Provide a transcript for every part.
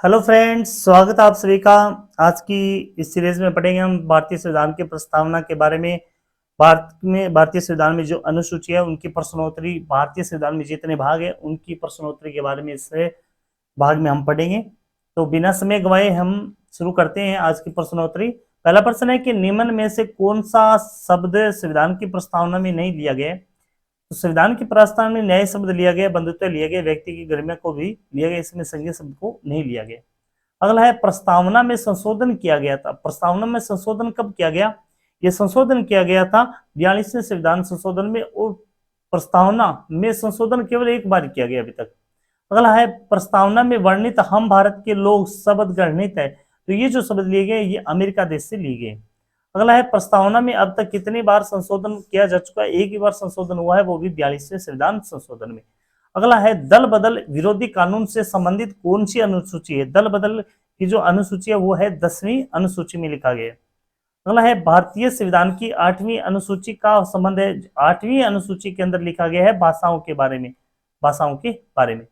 Hello friends, स्वागत है आप सभी का। आज की इस सीरीज में पढ़ेंगे हम भारतीय संविधान की प्रस्तावना के बारे में। भारतीय संविधान में जो अनुसूची है उनकी प्रश्नोत्तरी, भारतीय संविधान में जितने भाग है उनकी प्रश्नोत्तरी के बारे में इस भाग में हम पढ़ेंगे। तो बिना समय गवाए हम शुरू करते हैं आज की प्रश्नोत्तरी। पहला प्रश्न है कि निम्न में से कौन सा शब्द संविधान की प्रस्तावना में नहीं लिया गया। तो संविधान की प्रस्तावना में न्याय शब्द लिया गया, बंधुत्व लिया गया, व्यक्ति की गरिमा को भी लिया गया, इसमें संघीय शब्द को नहीं लिया गया। अगला है प्रस्तावना में संशोधन किया गया था। प्रस्तावना में संशोधन कब किया गया? यह संशोधन किया गया था 42वें संविधान संशोधन में, और प्रस्तावना में संशोधन केवल एक बार किया गया अभी तक। अगला है प्रस्तावना में वर्णित हम भारत के लोग शब्द गणित है। तो ये जो शब्द लिए गए ये अमेरिका देश से लिए गए। अगला है प्रस्तावना में अब तक कितनी बार संशोधन किया जा चुका है? एक ही बार संशोधन हुआ है, वो भी 42वें संविधान संशोधन में। अगला है दल बदल विरोधी कानून से संबंधित कौन सी अनुसूची है? दल बदल की जो अनुसूची है वो है 10वीं अनुसूची में लिखा गया है। अगला है भारतीय संविधान की 8वीं अनुसूची का संबंध है। 8वीं अनुसूची के अंदर लिखा गया है भाषाओं के बारे में, भाषाओं के बारे में।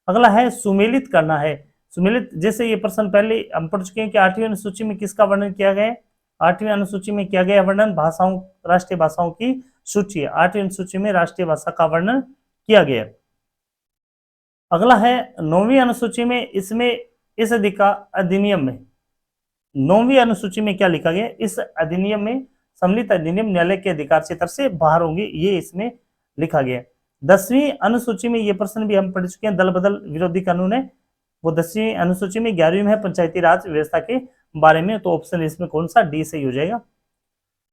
अगला है सुमेलित करना है। सुमेलित, जैसे ये प्रश्न पहले हम पढ़ चुके हैं कि 8वीं अनुसूची में किसका वर्णन किया गया है? 8वीं अनुसूची में किया गया वर्णन भाषाओं, राष्ट्रीय भाषाओं की सूची है। 8वीं अनुसूची में राष्ट्रीय भाषा का वर्णन किया गया है। अगला है 9वीं अनुसूची में, इसमें इस अधिनियम में 9वीं अनुसूची में क्या लिखा गया? इस अधिनियम में सम्मिलित अधिनियम न्यायालय के अधिकार क्षेत्र से बाहर होंगे, ये इसमें लिखा गया। 10वीं अनुसूची में ये प्रश्न भी हम पढ़ चुके हैं, दल बदल विरोधी कानून है वो 10वीं अनुसूची में। 11वीं में है पंचायती राज व्यवस्था के बारे में, तो ऑप्शन इसमें कौन सा? डी सही हो जाएगा।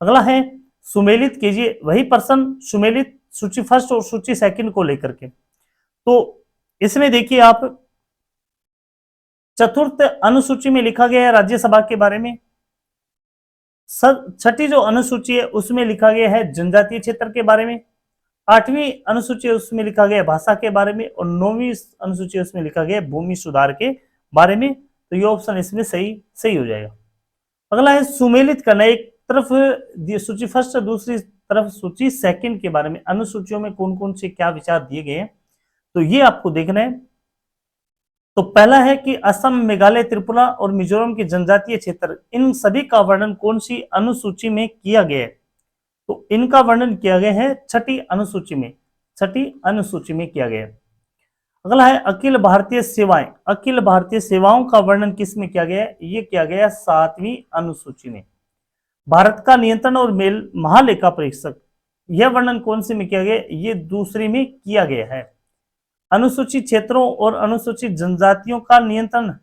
अगला है सुमेलित कीजिए, वही प्रश्न सुमेलित सूची फर्स्ट और सूची सेकंड को लेकर के। तो इसमें देखिए आप, चतुर्थ अनुसूची में लिखा गया है राज्यसभा के बारे में। छठी जो अनुसूची है उसमें लिखा गया है जनजातीय क्षेत्र के बारे में। 8वीं अनुसूची है उसमें लिखा गया है भाषा के बारे में, और 9वीं अनुसूची उसमें लिखा गया है भूमि सुधार के बारे में। तो ये ऑप्शन इसमें सही हो जाएगा। अगला है सुमेलित करना, एक तरफ सूची फर्स्ट, दूसरी तरफ सूची सेकंड के बारे में अनुसूचियों में कौन कौन से क्या विचार दिए गए हैं, तो ये आपको देखना है। तो पहला है कि असम, मेघालय, त्रिपुरा और मिजोरम के जनजातीय क्षेत्र, इन सभी का वर्णन कौन सी अनुसूची में किया गया है? तो इनका वर्णन किया गया है छठी अनुसूची में, छठी अनुसूची में किया गया है। अगला है अखिल भारतीय सेवाएं, अखिल भारतीय सेवाओं का वर्णन किस में किया गया है? ये किया गया 7वीं अनुसूची में। भारत का नियंत्रण और मेल महालेखा परीक्षक, यह वर्णन कौन से में किया गया? ये दूसरी में किया गया है। अनुसूचित क्षेत्रों और अनुसूचित जनजातियों का नियंत्रण,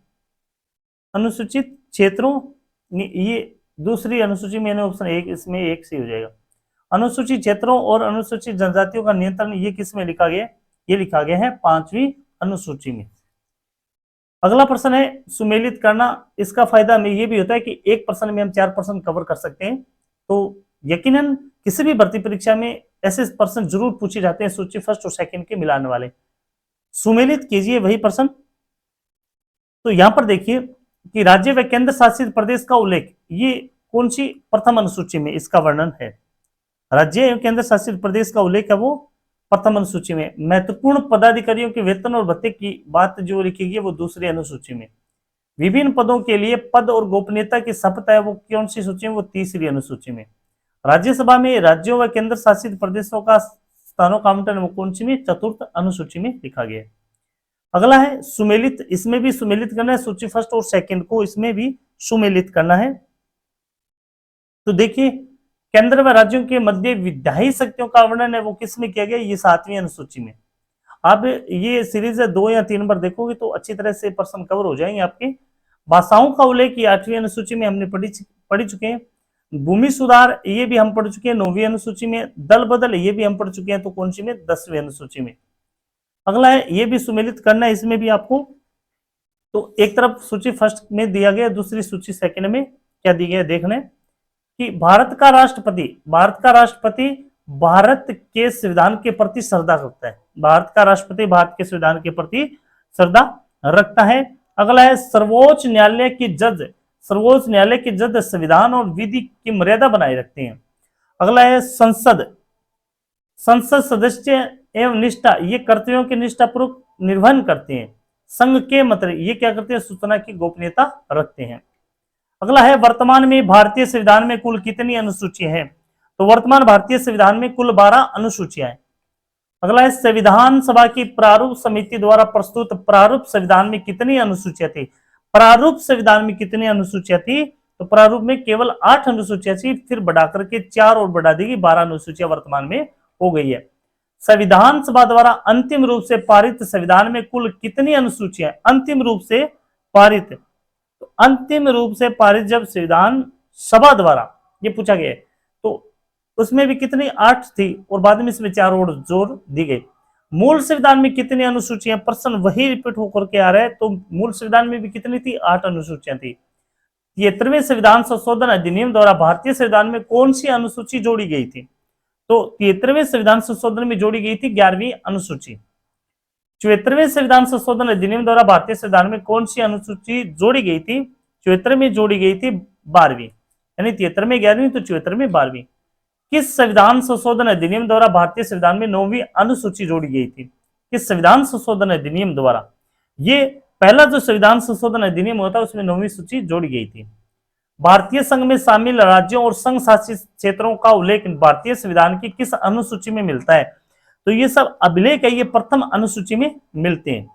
अनुसूचित क्षेत्रों, ये दूसरी अनुसूची में, ऑप्शन एक, इसमें एक से हो जाएगा। अनुसूचित क्षेत्रों और अनुसूचित जनजातियों का नियंत्रण ये किस में लिखा गया? ये लिखा गया है 5वीं अनुसूची में। अगला प्रश्न है सुमेलित करना। इसका फायदा हमें ये भी होता है कि एक प्रश्न में हम 4 प्रश्न कवर कर सकते हैं। तो यकीनन किसी भी भर्ती परीक्षा में ऐसे प्रश्न जरूर पूछे जाते हैं सूची फर्स्ट और सेकंड के मिलाने वाले। सुमेलित कीजिए वही प्रश्न। तो यहां पर देखिए कि राज्य व केंद्र शासित प्रदेश का उल्लेख, ये कौन सी प्रथम अनुसूची में इसका वर्णन है? राज्य एवं केंद्र शासित प्रदेश का उल्लेख है वो प्रथम अनुसूची में। महत्वपूर्ण पदाधिकारियों के वेतन और भत्ते की बात जो लिखी गई है वो दूसरी अनुसूची में। विभिन्न पदों के लिए पद और गोपनीयता की शपथ है वो कौन सी सूची में? वो तीसरी अनुसूची में। राज्यसभा में राज्यों व केंद्र शासित प्रदेशों का स्थानों का आवंटन वो कौन सी में? चतुर्थ अनुसूची में लिखा गया है। अगला है सुमेलित, इसमें भी सुमेलित करना है सूची फर्स्ट और सेकंड को, इसमें भी सुमेलित करना है। तो देखिए केंद्र व राज्यों के मध्य विधायी शक्तियों का वर्णन है वो किस में किया गया? ये 7वीं अनुसूची में। अब ये सीरीज 2 या 3 बार देखोगे तो अच्छी तरह से प्रश्न कवर हो जाएंगे आपके। भाषाओं का उल्लेख 8वीं अनुसूची में हमने पढ़ी चुके हैं। भूमि सुधार ये भी हम पढ़ चुके हैं 9वीं अनुसूची में। दल बदल ये भी हम पढ़ चुके हैं, तो कौन सी में? 10वीं अनुसूची में। अगला है ये भी सुमेलित करना है, इसमें भी आपको। तो एक तरफ सूची फर्स्ट में दिया गया, दूसरी सूची सेकंड में क्या दिया गया देखना है कि भारत का राष्ट्रपति भारत के संविधान के प्रति श्रद्धा रखता है। भारत का राष्ट्रपति भारत के संविधान के प्रति श्रद्धा रखता है। अगला है सर्वोच्च न्यायालय के जज, सर्वोच्च न्यायालय के जज संविधान और विधि की मर्यादा बनाए रखते हैं। अगला है संसद सदस्य एवं निष्ठा, ये कर्तव्यों की निष्ठापूर्वक निर्वहन करते हैं। संघ के मंत्री ये क्या करते हैं, सूचना की गोपनीयता रखते हैं। अगला है वर्तमान में भारतीय संविधान में कुल कितनी अनुसूचियां हैं? तो वर्तमान भारतीय संविधान में कुल 12 अनुसूचियां हैं। अगला है संविधान सभा की प्रारूप समिति द्वारा प्रस्तुत प्रारूप संविधान में कितनी अनुसूचियां थी? प्रारूप संविधान में कितनी अनुसूचियां थी? तो प्रारूप में केवल 8 अनुसूचियां थी, फिर बढ़ाकर के 4 और बढ़ा देगी, 12 अनुसूचियां वर्तमान में हो गई है। संविधान सभा द्वारा अंतिम रूप से पारित संविधान में कुल कितनी अनुसूचियां? अंतिम रूप से पारित, तो अंतिम रूप से पारित जब संविधान सभा द्वारा ये पूछा गया है तो उसमें भी कितनी 8 थी और बाद में इसमें 4 और जोड़ दी गई। मूल संविधान में कितनी अनुसूचियां? प्रश्न वही रिपीट होकर के आ रहा है, तो मूल संविधान में भी कितनी थी? 8 अनुसूचियां थी। 73वें संविधान संशोधन अधिनियम द्वारा भारतीय संविधान में कौन सी अनुसूची जोड़ी गई थी? तो 73वें संविधान संशोधन में जोड़ी गई थी 11वीं अनुसूची। 74वें संविधान संशोधन अधिनियम द्वारा भारतीय संविधान में कौन सी अनुसूची जोड़ी गई थी? 74 में जोड़ी गई थी 12वीं, यानी 73 में 11वीं तो 74 में 12वीं। किस संविधान संशोधन अधिनियम द्वारा भारतीय संविधान में 9वीं अनुसूची जोड़ी गई थी? किस संविधान संशोधन अधिनियम द्वारा? ये पहला जो संविधान संशोधन अधिनियम होता है उसमें 9वीं सूची जोड़ी गई थी। भारतीय संघ में शामिल राज्यों और संघ शासित क्षेत्रों का उल्लेख भारतीय संविधान की किस अनुसूची में मिलता है? तो ये सब अभिलेख है, ये प्रथम अनुसूची में मिलते हैं।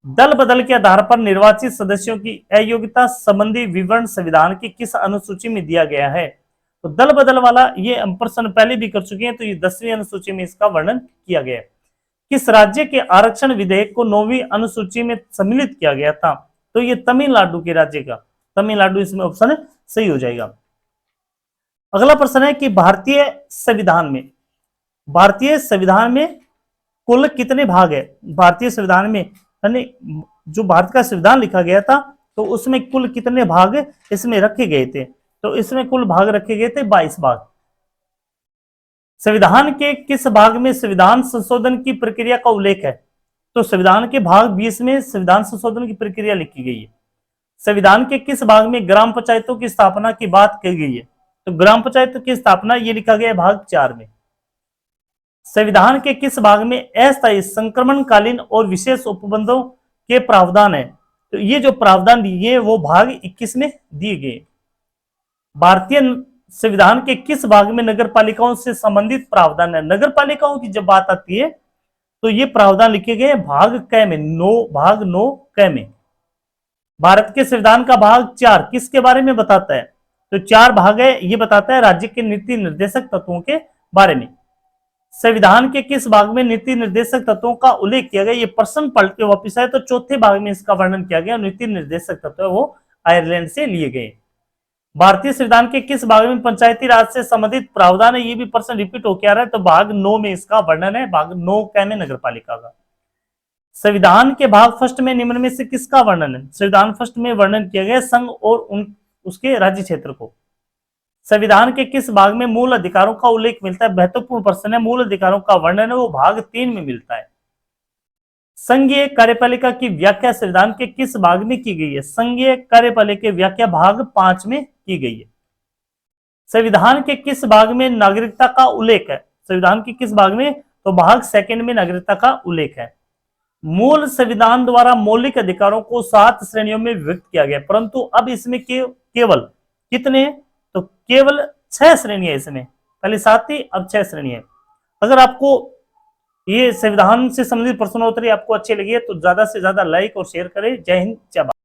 दल बदल के आधार पर निर्वाचित सदस्यों की अयोग्यता संबंधी विवरण संविधान की किस अनुसूची में दिया गया है? तो दल बदल वाला ये हम प्रश्न पहले भी कर चुके हैं, तो ये 10वीं अनुसूची में इसका वर्णन किया गया है। किस राज्य के आरक्षण विधेयक को 9वीं अनुसूची में सम्मिलित किया गया था? तो ये तमिलनाडु के राज्य का, तमिलनाडु इसमें ऑप्शन सही हो जाएगा। अगला प्रश्न है कि भारतीय संविधान में कुल कितने भाग है? भारतीय संविधान में यानी जो भारत का संविधान लिखा गया था तो उसमें कुल कितने भाग इसमें रखे गए थे? तो इसमें कुल भाग रखे गए थे 22 भाग। संविधान के किस भाग में संविधान संशोधन की प्रक्रिया का उल्लेख है? तो संविधान के भाग 20 में संविधान संशोधन की प्रक्रिया लिखी गई है। संविधान के किस भाग में ग्राम पंचायतों की स्थापना की बात कही गई है? तो ग्राम पंचायत की स्थापना ये लिखा गया है भाग 4 में। संविधान के किस भाग में अस्थायी संक्रमणकालीन और विशेष उपबंधों के प्रावधान है? तो ये जो प्रावधान दिए वो भाग 21 में दिए गए। भारतीय संविधान के किस भाग में नगर पालिकाओं से संबंधित प्रावधान है? नगर पालिकाओं की जब बात आती है तो ये प्रावधान लिखे गए भाग क में, भाग 9 क में। भारत के संविधान का भाग 4 किसके बारे में बताता है? तो 4 भाग है, ये बताता है राज्य के नीति निर्देशक तत्वों के बारे में। संविधान के किस भाग में नीति निर्देशक तत्वों का उल्लेख किया गया? ये प्रश्न पलट के वापिस आए तो चौथे भाग में इसका वर्णन किया गया। नीति निर्देशक तत्व वो आयरलैंड से लिए गए। भारतीय संविधान के किस भाग में पंचायती राज से संबंधित प्रावधान है? ये भी प्रश्न रिपीट होकर आ रहा है, तो भाग 9 में इसका वर्णन है, भाग 9 क में नगर पालिका का। संविधान के भाग फर्स्ट में निम्न में से किसका वर्णन है? संविधान फर्स्ट में वर्णन किया गया संघ और उसके राज्य क्षेत्र को। संविधान के किस भाग में मूल अधिकारों का उल्लेख मिलता है? महत्वपूर्ण प्रश्न है। मूल अधिकारों का वर्णन है वो भाग 3 में मिलता है। संघीय कार्यपालिका की व्याख्या संविधान के किस भाग में की गई है? संघीय कार्यपालिका की व्याख्या भाग 5 में की गई है। संविधान के किस भाग में नागरिकता का उल्लेख है? संविधान के किस भाग में? तो भाग 2 में नागरिकता का उल्लेख है। मूल संविधान द्वारा मौलिक अधिकारों को 7 श्रेणियों में विभक्त किया गया, परंतु अब इसमें केवल कितने? तो केवल 6 श्रेणियां इसमें, पहले 7 थी अब 6 श्रेणियां। अगर आपको ये संविधान से संबंधित प्रश्नोत्तरी आपको अच्छे लगे तो ज्यादा से ज्यादा लाइक और शेयर करें। जय हिंद, जय भारत।